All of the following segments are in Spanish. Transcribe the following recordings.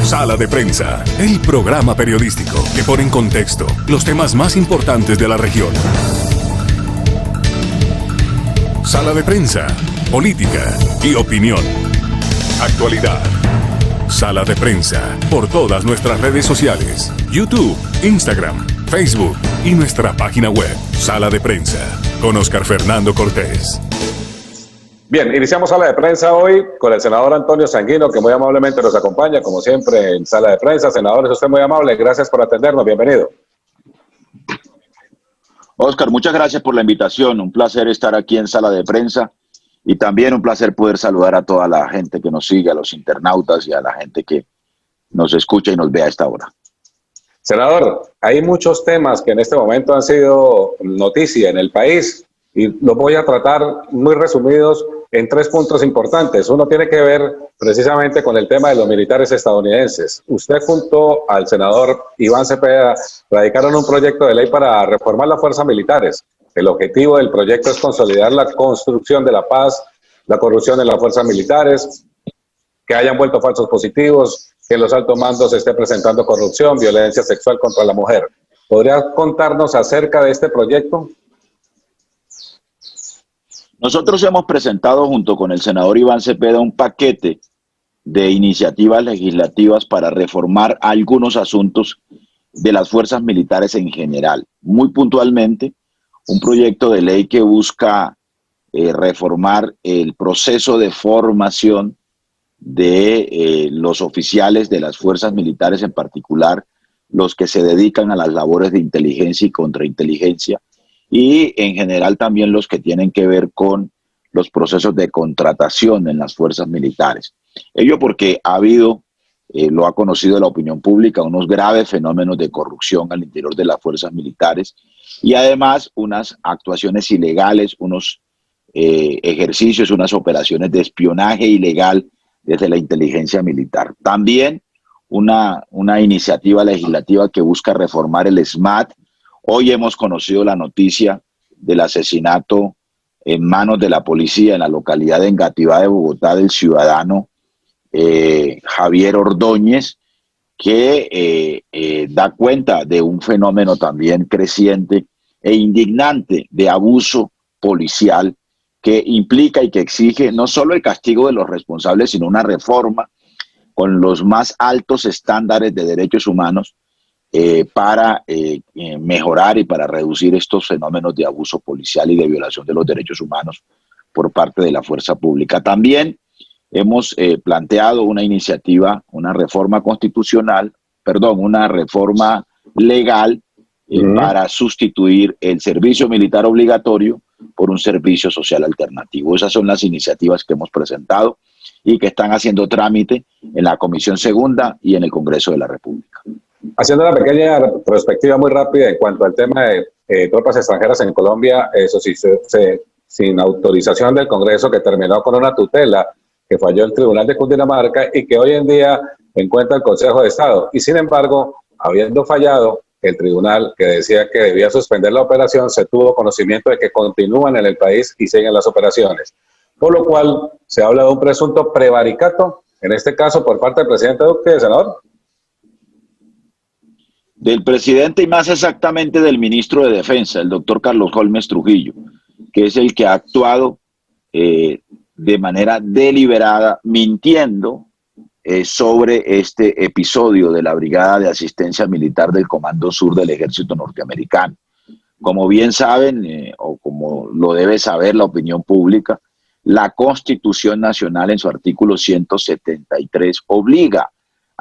Sala de Prensa, el programa periodístico que pone en contexto los temas más importantes de la región. Sala de Prensa, política y opinión. Actualidad. Sala de Prensa, por todas nuestras redes sociales, YouTube, Instagram, Facebook y nuestra página web, Sala de Prensa, con Oscar Fernando Cortés. Bien, iniciamos Sala de Prensa hoy con el senador Antonio Sanguino, que muy amablemente nos acompaña, como siempre, en Sala de Prensa. Senador, es usted muy amable, gracias por atendernos, bienvenido. Oscar, muchas gracias por la invitación, un placer estar aquí en Sala de Prensa y también un placer poder saludar a toda la gente que nos sigue, a los internautas y a la gente que nos escucha y nos ve a esta hora. Senador, hay muchos temas que en este momento han sido noticia en el país y los voy a tratar muy resumidos en 3 puntos importantes. Uno tiene que ver precisamente con el tema de los militares estadounidenses. Usted junto al senador Iván Cepeda radicaron un proyecto de ley para reformar las fuerzas militares. El objetivo del proyecto es consolidar la construcción de la paz, la corrupción en las fuerzas militares, que hayan vuelto falsos positivos, que en los altos mandos se esté presentando corrupción, violencia sexual contra la mujer. ¿Podría contarnos acerca de este proyecto? Nosotros hemos presentado junto con el senador Iván Cepeda un paquete de iniciativas legislativas para reformar algunos asuntos de las fuerzas militares en general. Muy puntualmente, un proyecto de ley que busca reformar el proceso de formación de los oficiales de las fuerzas militares, en particular los que se dedican a las labores de inteligencia y contrainteligencia, y en general también los que tienen que ver con los procesos de contratación en las fuerzas militares. Ello porque ha habido, lo ha conocido la opinión pública, unos graves fenómenos de corrupción al interior de las fuerzas militares y además unas actuaciones ilegales, unos ejercicios, unas operaciones de espionaje ilegal desde la inteligencia militar. También una iniciativa legislativa que busca reformar el SMAT. Hoy hemos conocido la noticia del asesinato en manos de la policía en la localidad de Engativá de Bogotá del ciudadano Javier Ordóñez, que da cuenta de un fenómeno también creciente e indignante de abuso policial que implica y que exige no solo el castigo de los responsables, sino una reforma con los más altos estándares de derechos humanos para mejorar y para reducir estos fenómenos de abuso policial y de violación de los derechos humanos por parte de la fuerza pública. También hemos planteado una iniciativa, una reforma constitucional, una reforma legal para sustituir el servicio militar obligatorio por un servicio social alternativo. Esas son las iniciativas que hemos presentado y que están haciendo trámite en la Comisión Segunda y en el Congreso de la República. Haciendo una pequeña perspectiva muy rápida en cuanto al tema de tropas extranjeras en Colombia, eso sí, sin autorización del Congreso, que terminó con una tutela que falló el Tribunal de Cundinamarca y que hoy en día encuentra el Consejo de Estado. Y sin embargo, habiendo fallado el tribunal que decía que debía suspender la operación, se tuvo conocimiento de que continúan en el país y siguen las operaciones. Por lo cual se habla de un presunto prevaricato, en este caso por parte del presidente Duque, senador. Del presidente y más exactamente del ministro de Defensa, el doctor Carlos Holmes Trujillo, que es el que ha actuado de manera deliberada, mintiendo sobre este episodio de la Brigada de Asistencia Militar del Comando Sur del Ejército Norteamericano. Como bien saben, o como lo debe saber la opinión pública, la Constitución Nacional en su artículo 173 obliga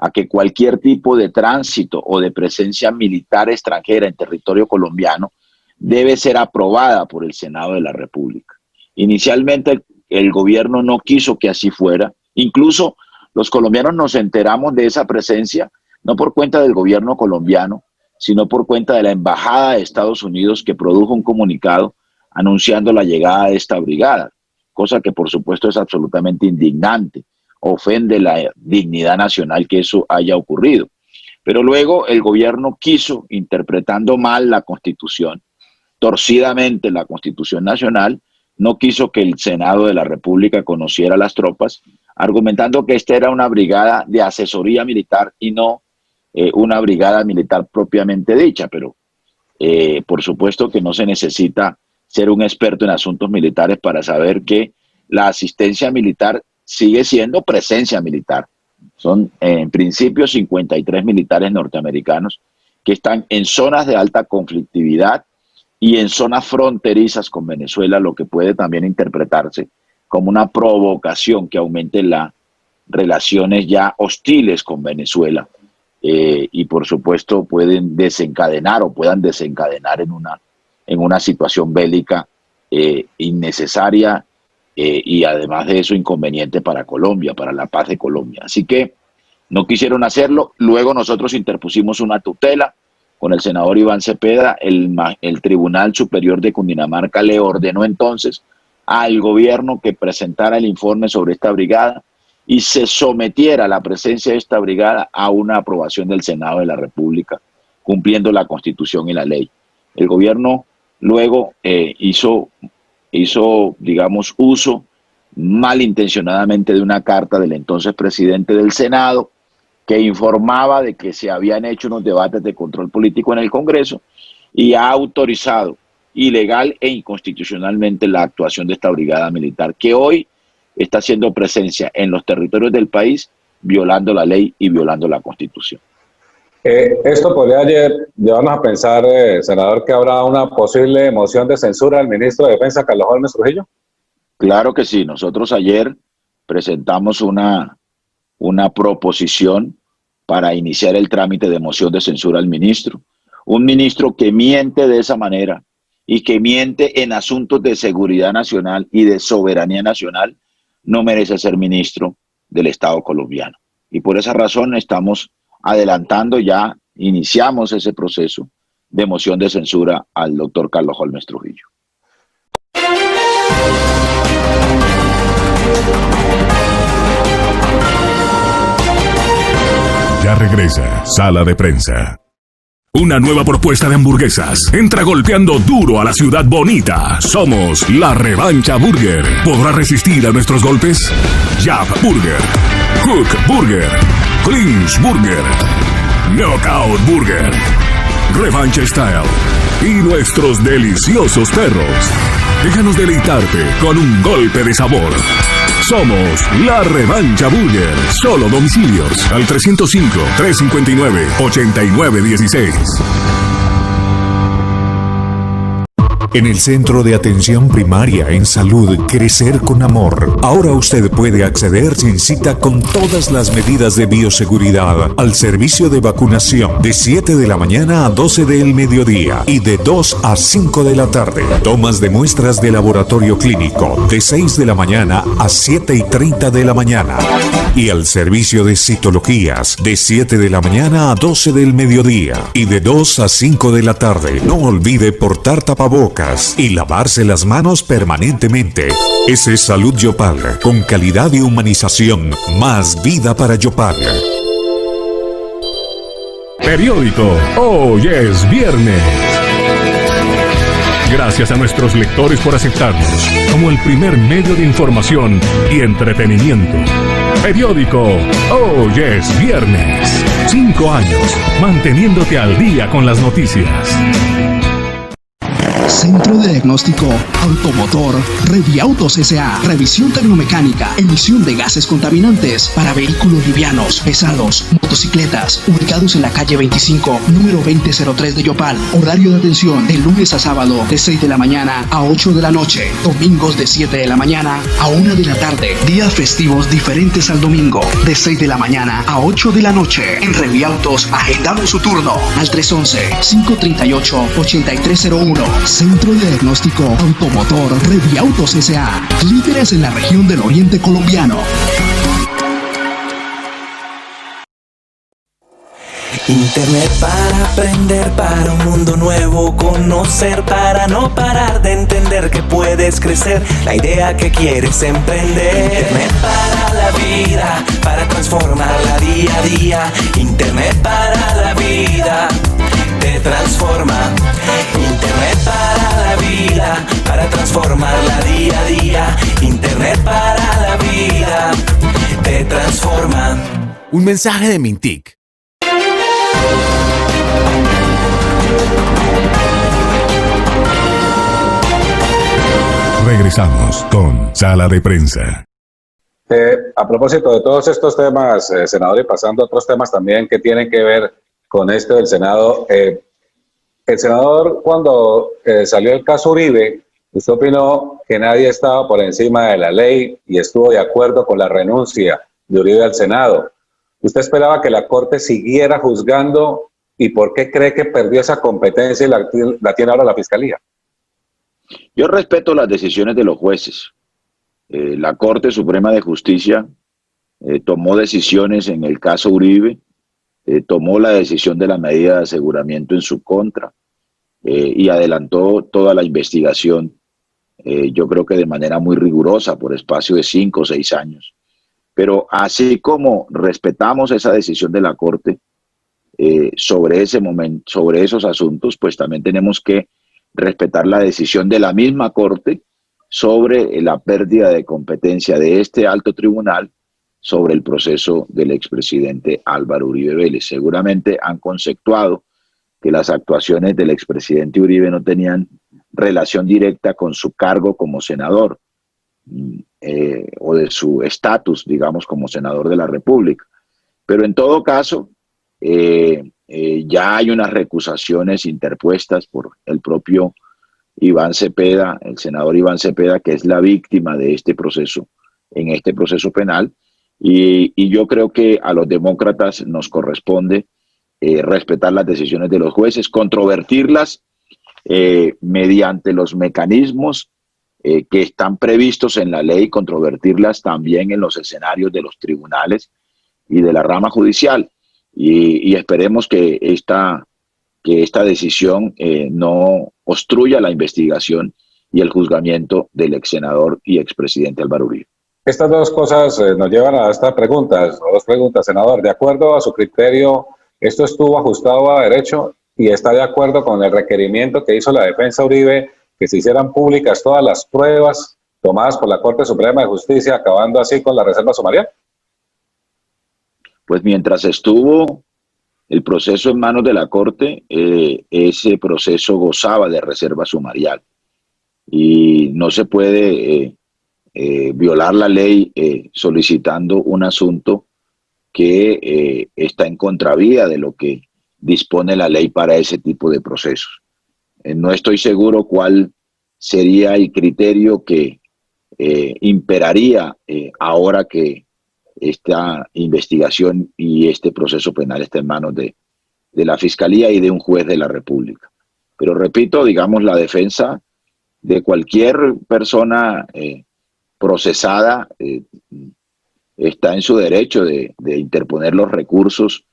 a que cualquier tipo de tránsito o de presencia militar extranjera en territorio colombiano debe ser aprobada por el Senado de la República. Inicialmente el gobierno no quiso que así fuera, incluso los colombianos nos enteramos de esa presencia no por cuenta del gobierno colombiano, sino por cuenta de la Embajada de Estados Unidos, que produjo un comunicado anunciando la llegada de esta brigada, cosa que por supuesto es absolutamente indignante, ofende la dignidad nacional que eso haya ocurrido. Pero luego el gobierno quiso, interpretando mal la Constitución, torcidamente la Constitución Nacional, no quiso que el Senado de la República conociera las tropas, argumentando que esta era una brigada de asesoría militar y no una brigada militar propiamente dicha, pero por supuesto que no se necesita ser un experto en asuntos militares para saber que la asistencia militar sigue siendo presencia militar. Son en principio 53 militares norteamericanos que están en zonas de alta conflictividad y en zonas fronterizas con Venezuela, lo que puede también interpretarse como una provocación que aumente las relaciones ya hostiles con Venezuela y por supuesto puedan desencadenar en una situación bélica innecesaria y además de eso inconveniente para Colombia, para la paz de Colombia. Así que no quisieron hacerlo. Luego nosotros interpusimos una tutela con el senador Iván Cepeda. El Tribunal Superior de Cundinamarca le ordenó entonces al gobierno que presentara el informe sobre esta brigada y se sometiera la presencia de esta brigada a una aprobación del Senado de la República, cumpliendo la Constitución y la ley. El gobierno luego hizo, digamos, uso malintencionadamente de una carta del entonces presidente del Senado que informaba de que se habían hecho unos debates de control político en el Congreso y ha autorizado ilegal e inconstitucionalmente la actuación de esta brigada militar que hoy está haciendo presencia en los territorios del país, violando la ley y violando la Constitución. Esto podría llevarnos a pensar, senador, que habrá una posible moción de censura del ministro de Defensa, Carlos Holmes Trujillo. Claro que sí. Nosotros ayer presentamos una proposición para iniciar el trámite de moción de censura al ministro. Un ministro que miente de esa manera y que miente en asuntos de seguridad nacional y de soberanía nacional no merece ser ministro del Estado colombiano. Y por esa razón estamos adelantando, ya iniciamos ese proceso de moción de censura al doctor Carlos Holmes Trujillo. Ya regresa Sala de Prensa. Una nueva propuesta de hamburguesas. Entra golpeando duro a la ciudad bonita. Somos la Revancha Burger. ¿Podrá resistir a nuestros golpes? Jab Burger, Hook Burger, Clinch Burger, Knockout Burger, Revancha Style y nuestros deliciosos perros. Déjanos deleitarte con un golpe de sabor. Somos la Revancha Burger. Solo domicilios al 305-359-8916. En el Centro de Atención Primaria en Salud Crecer con Amor, ahora usted puede acceder sin cita con todas las medidas de bioseguridad al servicio de vacunación de 7 de la mañana a 12 del mediodía y de 2 a 5 de la tarde. Tomas de muestras de laboratorio clínico de 6 de la mañana a 7:30 de la mañana. Y al servicio de citologías de 7 de la mañana a 12 del mediodía y de 2 a 5 de la tarde. No olvide portar tapabocas y lavarse las manos permanentemente. Ese es Salud Yopal, con calidad y humanización. Más vida para Yopal. Periódico Hoy es Viernes. Gracias a nuestros lectores por aceptarnos como el primer medio de información y entretenimiento. Periódico Hoy es Viernes. 5 años manteniéndote al día con las noticias. Centro de Diagnóstico Automotor Reviautos S.A. Revisión tecnomecánica, emisión de gases contaminantes para vehículos livianos, pesados, motocicletas, ubicados en la calle 25, número 2003 de Yopal. Horario de atención de lunes a sábado de 6 de la mañana a 8 de la noche. Domingos de 7 de la mañana a 1 de la tarde. Días festivos diferentes al domingo de 6 de la mañana a 8 de la noche. En Reviautos agendamos su turno al 311-538-8301. Centro de Diagnóstico Automotor Reviautos S.A. Líderes en la región del Oriente colombiano. Internet para aprender, para un mundo nuevo conocer, para no parar de entender que puedes crecer, la idea que quieres emprender. Internet para la vida, para transformarla día a día. Internet para la vida, te transforma. Internet para la vida, para transformarla día a día. Internet para la vida, transforman. Un mensaje de Mintic. Regresamos con Sala de Prensa. A propósito de todos estos temas, senador, y pasando a otros temas también que tienen que ver con esto del Senado, el senador, cuando salió el caso Uribe, usted opinó que nadie estaba por encima de la ley y estuvo de acuerdo con la renuncia de Uribe al Senado. ¿Usted esperaba que la Corte siguiera juzgando y por qué cree que perdió esa competencia y la tiene ahora la Fiscalía? Yo respeto las decisiones de los jueces. La Corte Suprema de Justicia tomó decisiones en el caso Uribe, tomó la decisión de la medida de aseguramiento en su contra y adelantó toda la investigación, yo creo que de manera muy rigurosa, por espacio de 5 o 6 años. Pero así como respetamos esa decisión de la Corte sobre ese momento, sobre esos asuntos, pues también tenemos que respetar la decisión de la misma Corte sobre la pérdida de competencia de este alto tribunal sobre el proceso del expresidente Álvaro Uribe Vélez. Seguramente han conceptuado que las actuaciones del expresidente Uribe no tenían relación directa con su cargo como senador o de su estatus, digamos, como senador de la República. Pero en todo caso, ya hay unas recusaciones interpuestas por el propio Iván Cepeda, el senador Iván Cepeda, que es la víctima de este proceso, en este proceso penal, y yo creo que a los demócratas nos corresponde respetar las decisiones de los jueces, controvertirlas mediante los mecanismos que están previstos en la ley, controvertirlas también en los escenarios de los tribunales y de la rama judicial, y esperemos que esta decisión no obstruya la investigación y el juzgamiento del ex senador y expresidente Álvaro Uribe. Estas dos cosas nos llevan a estas preguntas, dos preguntas, senador. De acuerdo a su criterio, ¿esto estuvo ajustado a derecho y está de acuerdo con el requerimiento que hizo la defensa Uribe, que se hicieran públicas todas las pruebas tomadas por la Corte Suprema de Justicia, acabando así con la reserva sumarial? Pues mientras estuvo el proceso en manos de la Corte, ese proceso gozaba de reserva sumarial y no se puede violar la ley solicitando un asunto que está en contravía de lo que dispone la ley para ese tipo de procesos. No estoy seguro cuál sería el criterio que imperaría ahora que esta investigación y este proceso penal está en manos de la Fiscalía y de un juez de la República. Pero repito, digamos, la defensa de cualquier persona procesada está en su derecho de interponer los recursos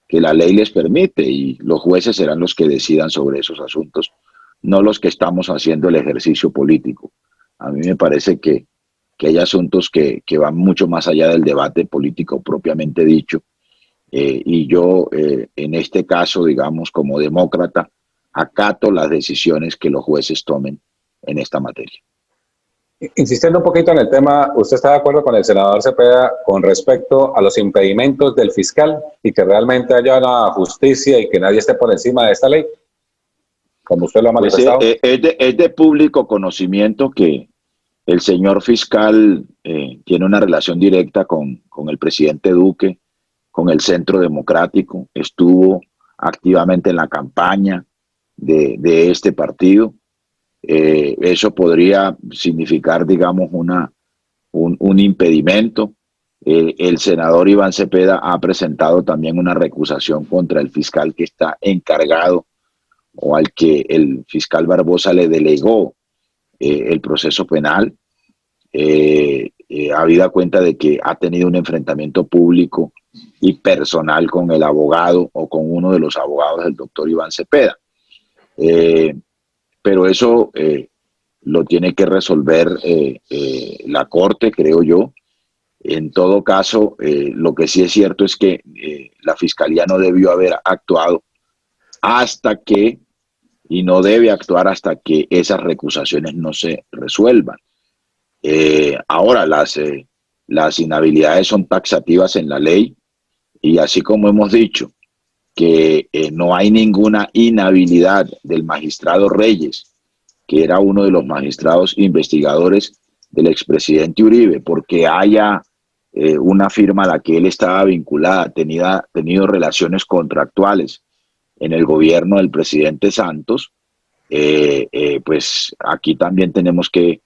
que la ley les permite, y los jueces serán los que decidan sobre esos asuntos, no los que estamos haciendo el ejercicio político. A mí me parece que hay asuntos que van mucho más allá del debate político propiamente dicho, y yo en este caso, digamos, como demócrata, acato las decisiones que los jueces tomen en esta materia. Insistiendo un poquito en el tema, ¿usted está de acuerdo con el senador Cepeda con respecto a los impedimentos del fiscal y que realmente haya una justicia y que nadie esté por encima de esta ley? Como usted lo ha manifestado. Pues es de público conocimiento que el señor fiscal tiene una relación directa con el presidente Duque, con el Centro Democrático, estuvo activamente en la campaña de este partido. Eso podría significar, digamos, un impedimento. El senador Iván Cepeda ha presentado también una recusación contra el fiscal que está encargado o al que el fiscal Barbosa le delegó el proceso penal, habida cuenta de que ha tenido un enfrentamiento público y personal con el abogado o con uno de los abogados del doctor Iván Cepeda. Pero eso lo tiene que resolver la Corte, creo yo. En todo caso, lo que sí es cierto es que la Fiscalía no debió haber actuado y no debe actuar hasta que esas recusaciones no se resuelvan. Ahora, las inhabilidades son taxativas en la ley, y así como hemos dicho que no hay ninguna inhabilidad del magistrado Reyes, que era uno de los magistrados investigadores del expresidente Uribe, porque haya una firma a la que él estaba vinculada, tenido relaciones contractuales en el gobierno del presidente Santos, pues aquí también tenemos que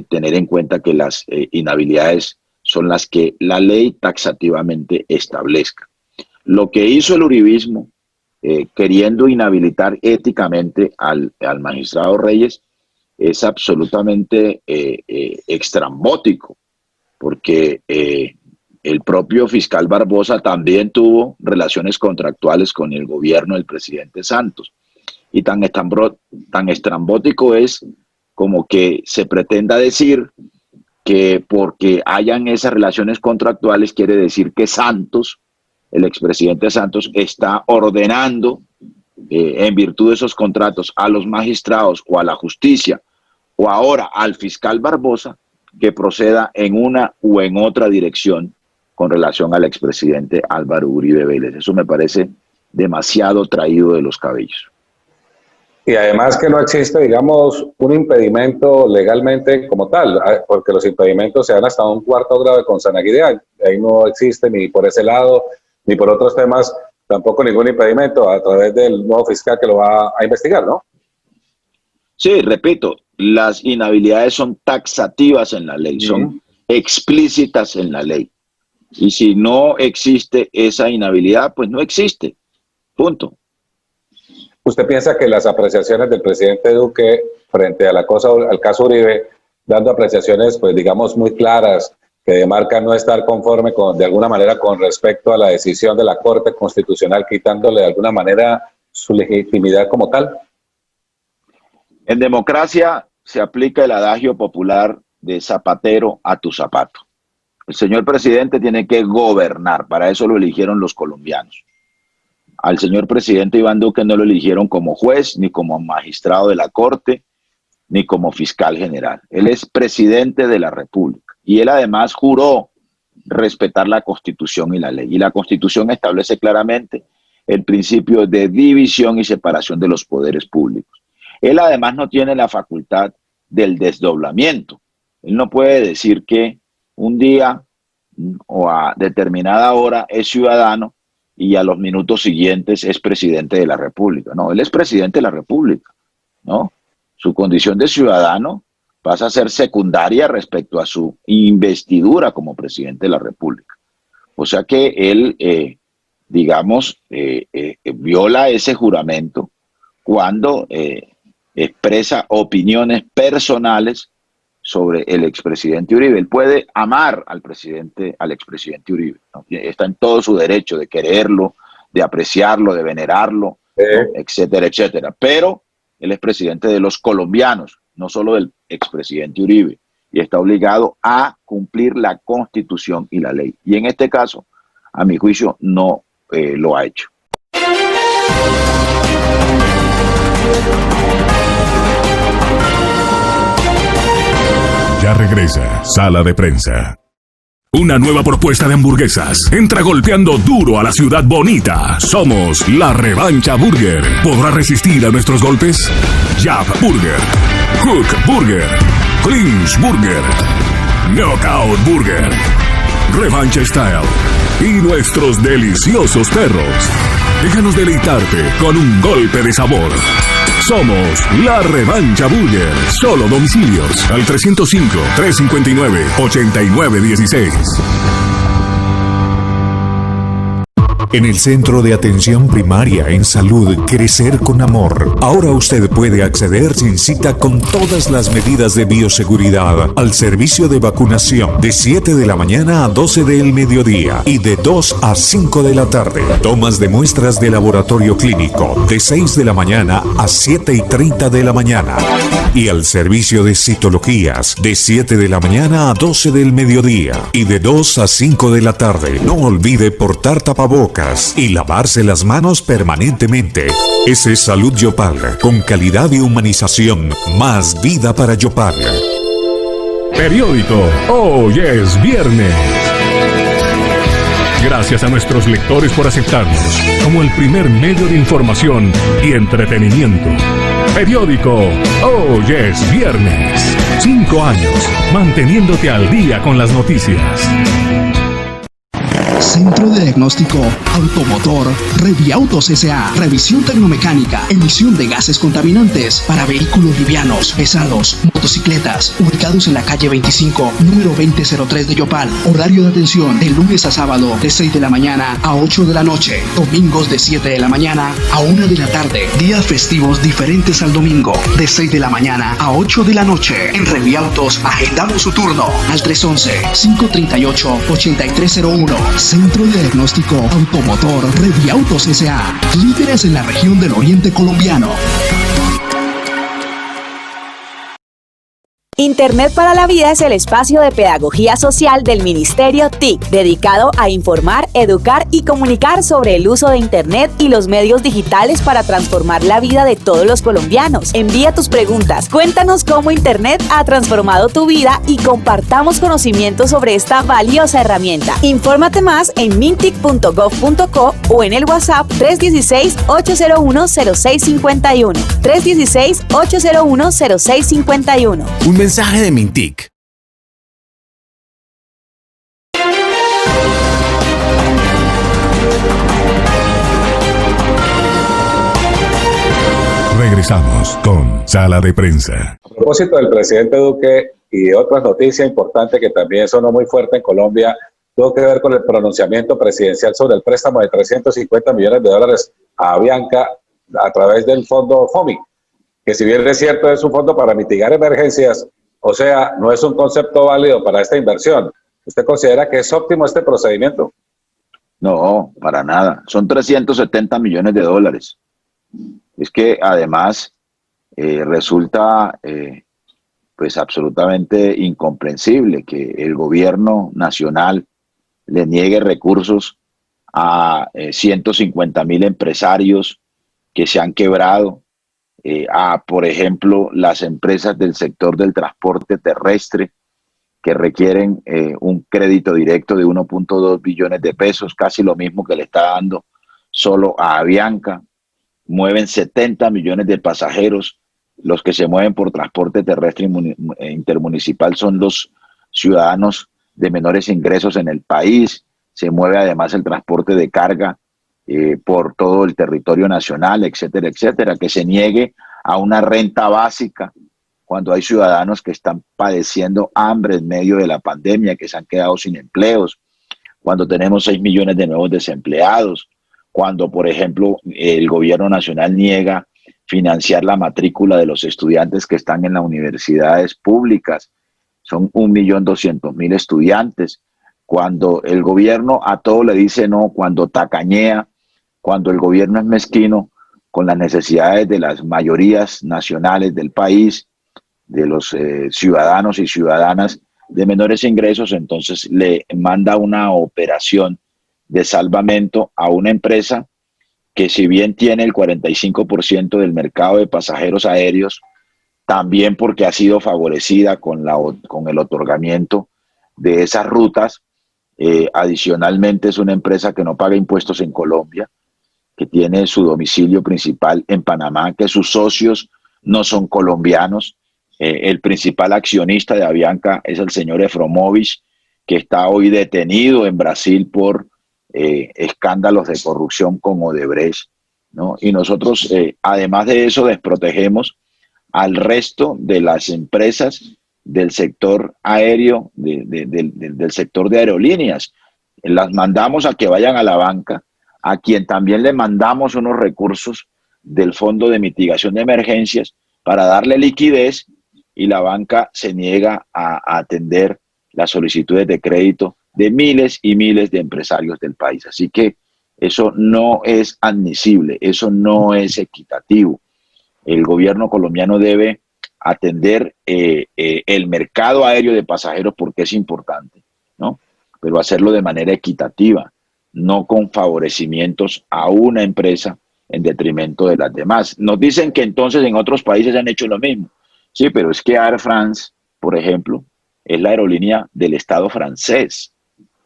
tener en cuenta que las inhabilidades son las que la ley taxativamente establezca. Lo que hizo el uribismo, queriendo inhabilitar éticamente al magistrado Reyes, es absolutamente extrambótico, porque el propio fiscal Barbosa también tuvo relaciones contractuales con el gobierno del presidente Santos. Y tan estrambótico es como que se pretenda decir que porque hayan esas relaciones contractuales quiere decir que Santos, el expresidente Santos, está ordenando en virtud de esos contratos a los magistrados o a la justicia o ahora al fiscal Barbosa que proceda en una u en otra dirección con relación al expresidente Álvaro Uribe Vélez. Eso me parece demasiado traído de los cabellos. Y además que no existe, digamos, un impedimento legalmente como tal, porque los impedimentos se dan hasta un cuarto grado de consanguinidad. Ahí no existe ni por ese lado, ni por otros temas, tampoco ningún impedimento a través del nuevo fiscal que lo va a investigar, ¿no? Sí, repito, las inhabilidades son taxativas en la ley, son explícitas en la ley. Y si no existe esa inhabilidad, pues no existe. Punto. ¿Usted piensa que las apreciaciones del presidente Duque frente al caso Uribe, dando apreciaciones, pues digamos, muy claras, que demarcan no estar conforme de alguna manera con respecto a la decisión de la Corte Constitucional, quitándole de alguna manera su legitimidad como tal? En democracia se aplica el adagio popular de zapatero a tu zapato. El señor presidente tiene que gobernar, para eso lo eligieron los colombianos. Al señor presidente Iván Duque no lo eligieron como juez, ni como magistrado de la Corte, ni como fiscal general. Él es presidente de la República y él además juró respetar la Constitución y la ley. Y la Constitución establece claramente el principio de división y separación de los poderes públicos. Él además no tiene la facultad del desdoblamiento. Él no puede decir que un día o a determinada hora es ciudadano y a los minutos siguientes es presidente de la República. No, él es presidente de la República, ¿no? Su condición de ciudadano pasa a ser secundaria respecto a su investidura como presidente de la República. O sea que él, viola ese juramento cuando expresa opiniones personales sobre el expresidente Uribe. Él puede amar al expresidente Uribe, ¿no? Está en todo su derecho de quererlo, de apreciarlo, de venerarlo, ¿no? Etcétera, etcétera. Pero él es presidente de los colombianos, no solo del expresidente Uribe, y está obligado a cumplir la Constitución y la ley. Y en este caso, a mi juicio, no lo ha hecho. Ya regresa Sala de Prensa. Una nueva propuesta de hamburguesas. Entra golpeando duro a la ciudad bonita. Somos la Revancha Burger. ¿Podrá resistir a nuestros golpes? Jab Burger, Hook Burger, Clinch Burger, Knockout Burger, Revancha Style y nuestros deliciosos perros. Déjanos deleitarte con un golpe de sabor. Somos la Revancha Burger. Solo domicilios al 305-359-8916. En el Centro de Atención Primaria en Salud Crecer con Amor, ahora usted puede acceder sin cita con todas las medidas de bioseguridad al servicio de vacunación de 7 de la mañana a 12 del mediodía y de 2 a 5 de la tarde. Tomas de muestras de laboratorio clínico de 6 de la mañana a 7:30 de la mañana. Y al servicio de citologías de 7 de la mañana a 12 del mediodía y de 2 a 5 de la tarde. No olvide portar tapabocas y lavarse las manos permanentemente. Ese es Salud Yopal, con calidad y humanización. Más vida para Yopal. Periódico Hoy es Viernes. Gracias a nuestros lectores por aceptarnos como el primer medio de información y entretenimiento. Periódico Hoy es Viernes. 5 años manteniéndote al día con las noticias. Centro de Diagnóstico Automotor Reviautos S.A. Revisión tecnomecánica, emisión de gases contaminantes para vehículos livianos, pesados, motocicletas, ubicados en la calle 25, número 2003 de Yopal. Horario de atención de lunes a sábado de 6 de la mañana a 8 de la noche, domingos de 7 de la mañana a 1 de la tarde, días festivos diferentes al domingo, de 6 de la mañana a 8 de la noche. En Reviautos agendamos su turno al 311-538-8301. Centro de Diagnóstico Automotor Reviautos S.A. Líderes en la región del Oriente Colombiano. Internet para la Vida es el espacio de pedagogía social del Ministerio TIC, dedicado a informar, educar y comunicar sobre el uso de Internet y los medios digitales para transformar la vida de todos los colombianos. Envía tus preguntas, cuéntanos cómo Internet ha transformado tu vida y compartamos conocimientos sobre esta valiosa herramienta. Infórmate más en mintic.gov.co o en el WhatsApp 316-801-0651. 316-801-0651. Un mensaje de Mintic. Regresamos con Sala de Prensa. A propósito del presidente Duque y de otras noticias importantes que también sonó muy fuerte en Colombia, tuvo que ver con el pronunciamiento presidencial sobre el préstamo de $350 millones a Avianca a través del fondo FOMI, que si bien es cierto es un fondo para mitigar emergencias, o sea, no es un concepto válido para esta inversión. ¿Usted considera que es óptimo este procedimiento? No, para nada. Son $370 millones. Es que además resulta pues absolutamente incomprensible que el gobierno nacional le niegue recursos a 150.000 empresarios que se han quebrado, a, por ejemplo, las empresas del sector del transporte terrestre que requieren un crédito directo de 1.2 billones de pesos, casi lo mismo que le está dando solo a Avianca. Mueven 70 millones de pasajeros. Los que se mueven por transporte terrestre intermunicipal son los ciudadanos de menores ingresos en el país. Se mueve además el transporte de carga por todo el territorio nacional, etcétera, etcétera. Que se niegue a una renta básica cuando hay ciudadanos que están padeciendo hambre en medio de la pandemia, que se han quedado sin empleos, cuando tenemos 6 millones de nuevos desempleados, cuando, por ejemplo, el gobierno nacional niega financiar la matrícula de los estudiantes que están en las universidades públicas. Son 1.200.000 estudiantes. Cuando el gobierno a todo le dice no, cuando tacañea, cuando el gobierno es mezquino con las necesidades de las mayorías nacionales del país, de los ciudadanos y ciudadanas de menores ingresos, entonces le manda una operación de salvamento a una empresa que, si bien tiene el 45% del mercado de pasajeros aéreos, también porque ha sido favorecida con el otorgamiento de esas rutas. Adicionalmente es una empresa que no paga impuestos en Colombia, que tiene su domicilio principal en Panamá, que sus socios no son colombianos. El principal accionista de Avianca es el señor Efromovich, que está hoy detenido en Brasil por escándalos de corrupción con Odebrecht, ¿no? Y nosotros, además de eso, desprotegemos al resto de las empresas del sector aéreo, del sector de aerolíneas. Las mandamos a que vayan a la banca, a quien también le mandamos unos recursos del Fondo de Mitigación de Emergencias para darle liquidez, y la banca se niega a atender las solicitudes de crédito de miles y miles de empresarios del país. Así que eso no es admisible, eso no es equitativo. El gobierno colombiano debe atender el mercado aéreo de pasajeros porque es importante, ¿no? Pero hacerlo de manera equitativa, no con favorecimientos a una empresa en detrimento de las demás. Nos dicen que entonces en otros países han hecho lo mismo. Sí, pero es que Air France, por ejemplo, es la aerolínea del Estado francés,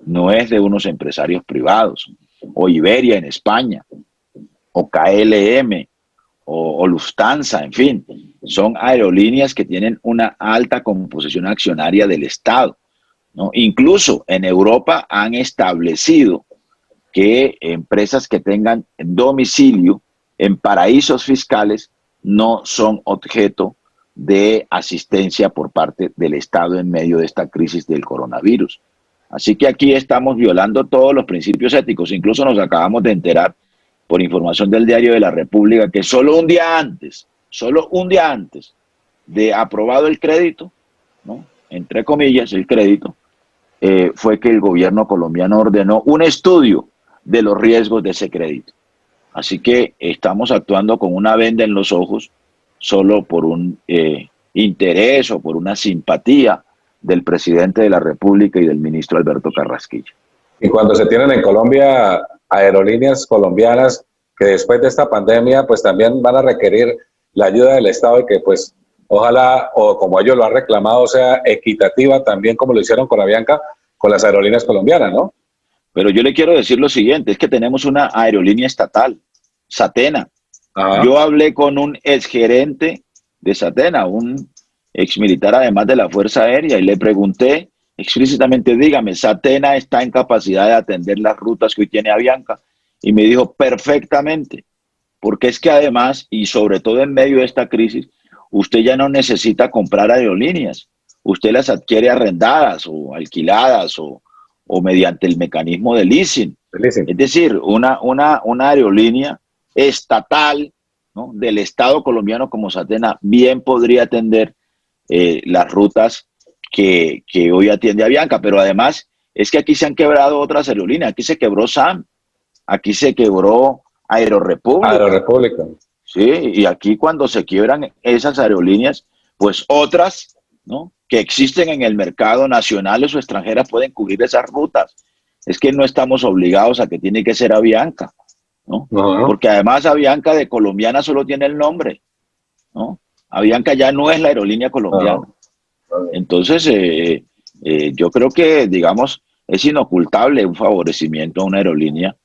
no es de unos empresarios privados, o Iberia en España, o KLM, o Lufthansa, en fin, son aerolíneas que tienen una alta composición accionaria del Estado, ¿no? Incluso en Europa han establecido que empresas que tengan domicilio en paraísos fiscales no son objeto de asistencia por parte del Estado en medio de esta crisis del coronavirus. Así que aquí estamos violando todos los principios éticos. Incluso nos acabamos de enterar por información del Diario de la República que solo un día antes de aprobado el crédito, ¿no?, entre comillas el crédito, fue que el gobierno colombiano ordenó un estudio de los riesgos de ese crédito. Así que estamos actuando con una venda en los ojos solo por un interés o por una simpatía del presidente de la República y del ministro Alberto Carrasquilla. Y cuando se tienen en Colombia aerolíneas colombianas que después de esta pandemia pues también van a requerir la ayuda del Estado y que pues ojalá, o como ellos lo han reclamado, sea equitativa también como lo hicieron con Avianca, con las aerolíneas colombianas, ¿no? Pero yo le quiero decir lo siguiente, es que tenemos una aerolínea estatal, Satena. Ajá. Yo hablé con un exgerente de Satena, un exmilitar además de la Fuerza Aérea, y le pregunté explícitamente, dígame, ¿Satena está en capacidad de atender las rutas que hoy tiene Avianca? Y me dijo, perfectamente, porque es que además, y sobre todo en medio de esta crisis, usted ya no necesita comprar aerolíneas, usted las adquiere arrendadas o alquiladas o mediante el mecanismo de leasing. Es decir, una aerolínea estatal, ¿no?, del Estado colombiano como Satena bien podría atender las rutas que hoy atiende Avianca, pero además es que aquí se han quebrado otras aerolíneas, aquí se quebró SAM, aquí se quebró Aerorepública. Sí, y aquí cuando se quiebran esas aerolíneas, pues otras, ¿no?, que existen en el mercado, nacionales o extranjeras, pueden cubrir esas rutas. Es que no estamos obligados a que tiene que ser Avianca, ¿no? Porque además Avianca de colombiana solo tiene el nombre, ¿no? Avianca ya no es la aerolínea colombiana. Entonces, yo creo que, digamos, es inocultable un favorecimiento a una aerolínea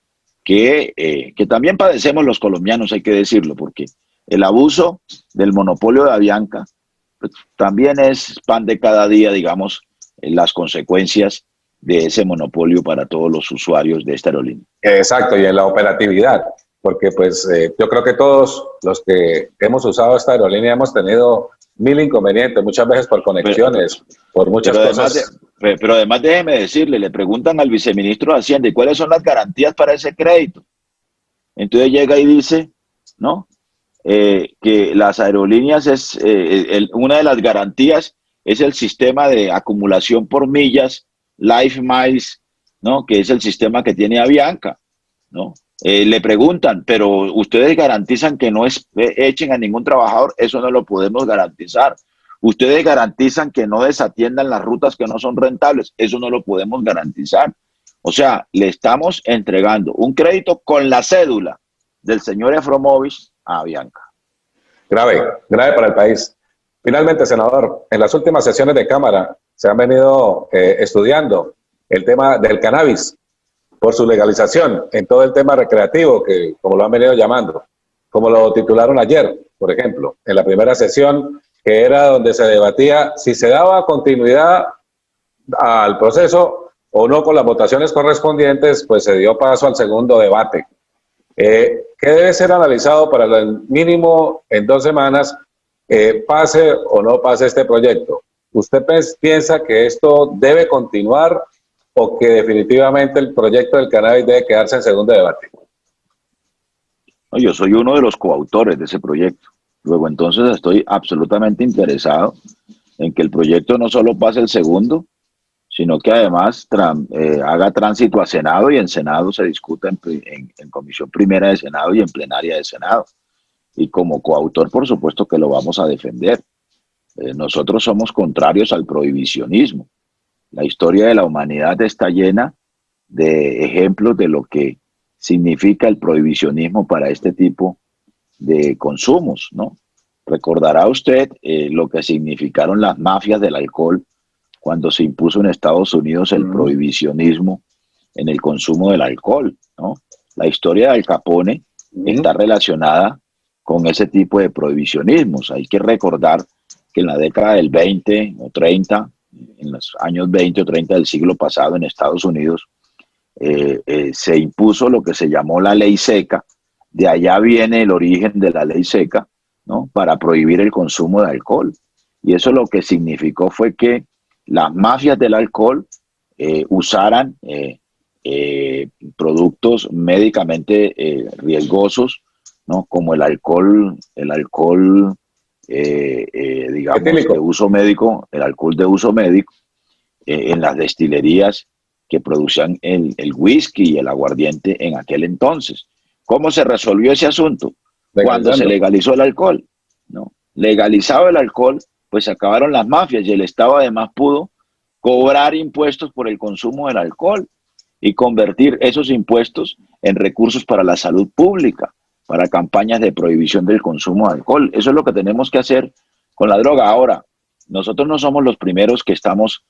que también padecemos los colombianos, hay que decirlo, porque el abuso del monopolio de Avianca pues, también es pan de cada día, digamos, las consecuencias de ese monopolio para todos los usuarios de esta aerolínea. Exacto, y en la operatividad, porque pues yo creo que todos los que hemos usado esta aerolínea hemos tenido mil inconvenientes, muchas veces por conexiones, por muchas cosas. Pero además déjeme decirle, le preguntan al viceministro de Hacienda, ¿y cuáles son las garantías para ese crédito? Entonces llega y dice, ¿no?, que las aerolíneas una de las garantías es el sistema de acumulación por millas, Life Miles, ¿no?, que es el sistema que tiene Avianca, ¿no? Le preguntan, pero ustedes garantizan que no echen a ningún trabajador. Eso no lo podemos garantizar. Ustedes garantizan que no desatiendan las rutas que no son rentables. Eso no lo podemos garantizar. O sea, le estamos entregando un crédito con la cédula del señor Efromovich a Avianca. Grave para el país. Finalmente, senador, en las últimas sesiones de Cámara se han venido estudiando el tema del cannabis por su legalización en todo el tema recreativo, que como lo han venido llamando, como lo titularon ayer, por ejemplo, en la primera sesión, que era donde se debatía si se daba continuidad al proceso o no con las votaciones correspondientes, pues se dio paso al segundo debate. ¿Qué debe ser analizado para el mínimo en 2 semanas, pase o no pase este proyecto? ¿Usted piensa que esto debe continuar o que definitivamente el proyecto del cannabis debe quedarse en segundo debate? No, yo soy uno de los coautores de ese proyecto. Luego, entonces, estoy absolutamente interesado en que el proyecto no solo pase el segundo, sino que además haga tránsito a Senado y en Senado se discuta en Comisión Primera de Senado y en Plenaria de Senado. Y como coautor, por supuesto que lo vamos a defender. Nosotros somos contrarios al prohibicionismo. La historia de la humanidad está llena de ejemplos de lo que significa el prohibicionismo para este tipo de consumos, ¿no? Recordará usted lo que significaron las mafias del alcohol cuando se impuso en Estados Unidos el prohibicionismo en el consumo del alcohol, ¿no? La historia de Al Capone está relacionada con ese tipo de prohibicionismos. Hay que recordar que en la década del 20 o 30, en los años 20 o 30 del siglo pasado en Estados Unidos, se impuso lo que se llamó la ley seca. De allá viene el origen de la ley seca, ¿no? Para prohibir el consumo de alcohol. Y eso lo que significó fue que las mafias del alcohol usaran productos médicamente riesgosos, ¿no? Como el alcohol digamos, etílico, de uso médico, el alcohol de uso médico, en las destilerías que producían el whisky y el aguardiente en aquel entonces. ¿Cómo se resolvió ese asunto? Cuando se legalizó el alcohol, ¿no? Legalizado el alcohol, pues se acabaron las mafias y el Estado además pudo cobrar impuestos por el consumo del alcohol y convertir esos impuestos en recursos para la salud pública, para campañas de prohibición del consumo de alcohol. Eso es lo que tenemos que hacer con la droga. Ahora, nosotros no somos los primeros que estamos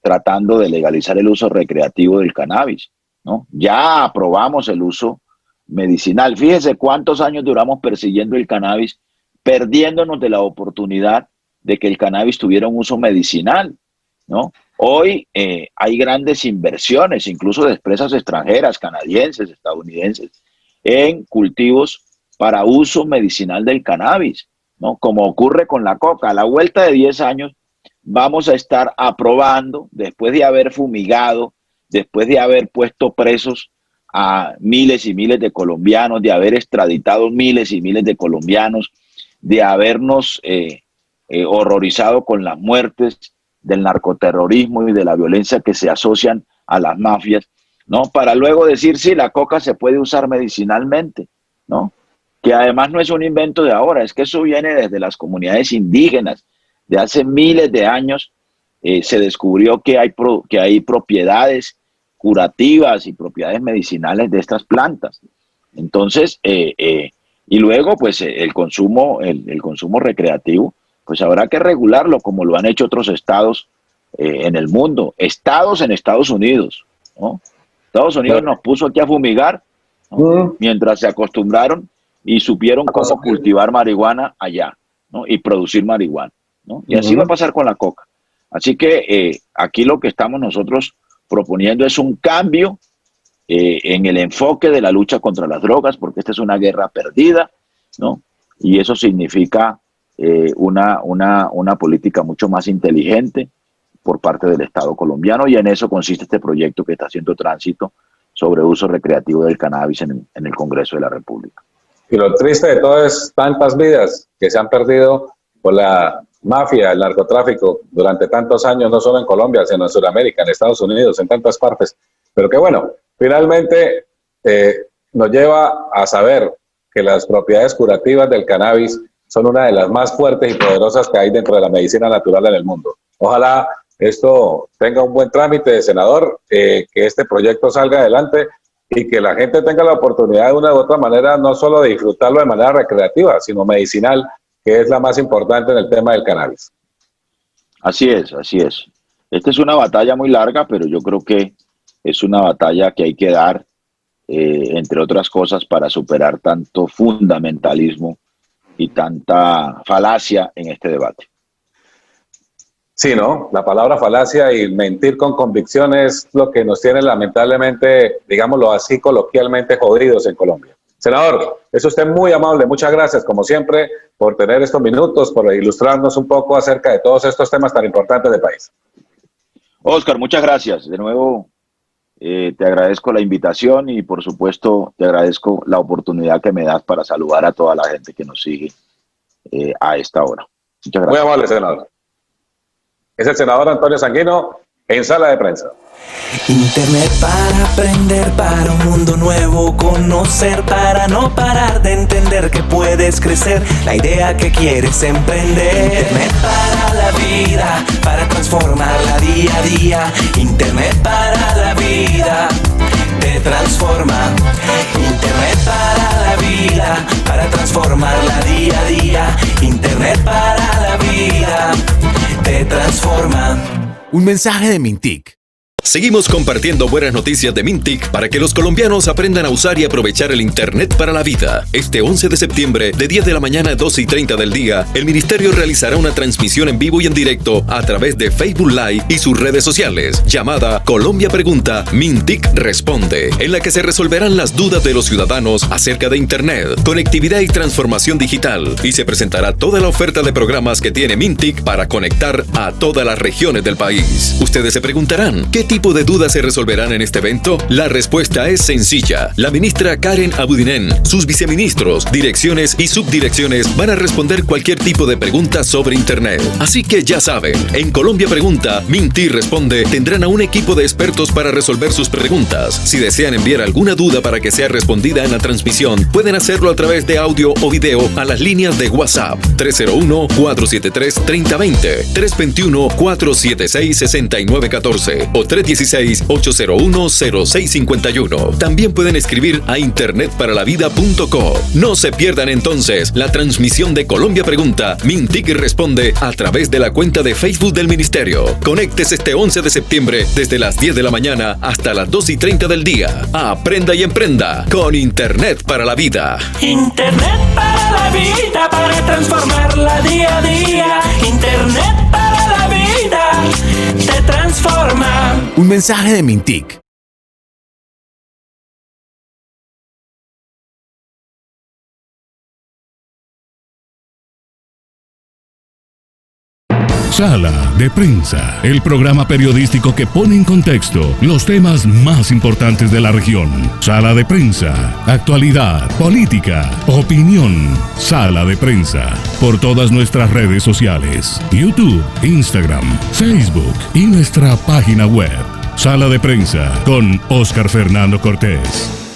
tratando de legalizar el uso recreativo del cannabis, ¿no? Ya aprobamos el uso medicinal. Fíjese cuántos años duramos persiguiendo el cannabis, perdiéndonos de la oportunidad de que el cannabis tuviera un uso medicinal, ¿no? Hoy hay grandes inversiones, incluso de empresas extranjeras, canadienses, estadounidenses, en cultivos para uso medicinal del cannabis, ¿no? Como ocurre con la coca. A la vuelta de 10 años vamos a estar aprobando, después de haber fumigado, después de haber puesto presos a miles y miles de colombianos, de haber extraditado miles y miles de colombianos, de habernos horrorizado con las muertes del narcoterrorismo y de la violencia que se asocian a las mafias, ¿no? Para luego decir, sí, la coca se puede usar medicinalmente, ¿no? Que además no es un invento de ahora, es que eso viene desde las comunidades indígenas. De hace miles de años se descubrió que hay propiedades curativas y propiedades medicinales de estas plantas. Entonces, y luego, pues, el consumo recreativo, pues habrá que regularlo como lo han hecho otros estados en el mundo. Estados en Estados Unidos, ¿no? Estados Unidos nos puso aquí a fumigar, ¿no? Mientras se acostumbraron y supieron cómo cultivar marihuana allá, ¿no? Y producir marihuana, ¿no? Y así va a pasar con la coca. Así que aquí lo que estamos nosotros proponiendo es un cambio en el enfoque de la lucha contra las drogas, porque esta es una guerra perdida, ¿no? Y eso significa una política mucho más inteligente por parte del Estado colombiano, y en eso consiste este proyecto que está haciendo tránsito sobre uso recreativo del cannabis en el Congreso de la República. Y lo triste de todo es tantas vidas que se han perdido por la mafia, el narcotráfico, durante tantos años, no solo en Colombia, sino en Sudamérica, en Estados Unidos, en tantas partes. Pero que bueno, finalmente nos lleva a saber que las propiedades curativas del cannabis son una de las más fuertes y poderosas que hay dentro de la medicina natural en el mundo. Ojalá esto tenga un buen trámite, senador, que este proyecto salga adelante y que la gente tenga la oportunidad de una u otra manera no solo de disfrutarlo de manera recreativa, sino medicinal, que es la más importante en el tema del cannabis. Así es, así es. Esta es una batalla muy larga, pero yo creo que es una batalla que hay que dar, entre otras cosas, para superar tanto fundamentalismo y tanta falacia en este debate. Sí, ¿no? La palabra falacia y mentir con convicción es lo que nos tiene lamentablemente, digámoslo así coloquialmente, jodidos en Colombia. Senador, es usted muy amable, muchas gracias como siempre por tener estos minutos, por ilustrarnos un poco acerca de todos estos temas tan importantes del país. Oscar, muchas gracias. De nuevo, te agradezco la invitación y por supuesto te agradezco la oportunidad que me das para saludar a toda la gente que nos sigue a esta hora. Muchas gracias. Muy amable, senador. Es el senador Antonio Sanguino en Sala de Prensa. Internet para aprender, para un mundo nuevo conocer, para no parar de entender que puedes crecer, la idea que quieres emprender. Internet para la vida, para transformarla día a día. Internet para la vida, te transforma. Internet para la vida, para transformarla día a día. Internet para la vida, te transforma. Un mensaje de Mintic. Seguimos compartiendo buenas noticias de Mintic para que los colombianos aprendan a usar y aprovechar el Internet para la vida. Este 11 de septiembre, de 10 de la mañana a 12:30 del día, el Ministerio realizará una transmisión en vivo y en directo a través de Facebook Live y sus redes sociales, llamada Colombia Pregunta, Mintic Responde, en la que se resolverán las dudas de los ciudadanos acerca de Internet, conectividad y transformación digital, y se presentará toda la oferta de programas que tiene Mintic para conectar a todas las regiones del país. Ustedes se preguntarán, ¿qué tipo de dudas se resolverán en este evento? La respuesta es sencilla. La ministra Karen Abudinen, sus viceministros, direcciones y subdirecciones van a responder cualquier tipo de pregunta sobre Internet. Así que ya saben, en Colombia Pregunta, Mintic Responde tendrán a un equipo de expertos para resolver sus preguntas. Si desean enviar alguna duda para que sea respondida en la transmisión, pueden hacerlo a través de audio o video a las líneas de WhatsApp 301-473-3020, 321-476-6914 o 316-801-0651. También pueden escribir a internetparalavida.co. No se pierdan entonces la transmisión de Colombia Pregunta, Mintic Responde a través de la cuenta de Facebook del Ministerio. Conéctese este 11 de septiembre desde las 10 de la mañana hasta las 2:30 del día. Aprenda y emprenda con Internet para la Vida. Internet para la vida, para transformarla día a día. Internet para la vida, te transforma. Un mensaje de Mintic. Sala de Prensa, el programa periodístico que pone en contexto los temas más importantes de la región. Sala de Prensa, actualidad, política, opinión. Sala de Prensa, por todas nuestras redes sociales, YouTube, Instagram, Facebook y nuestra página web. Sala de Prensa con Óscar Fernando Cortés.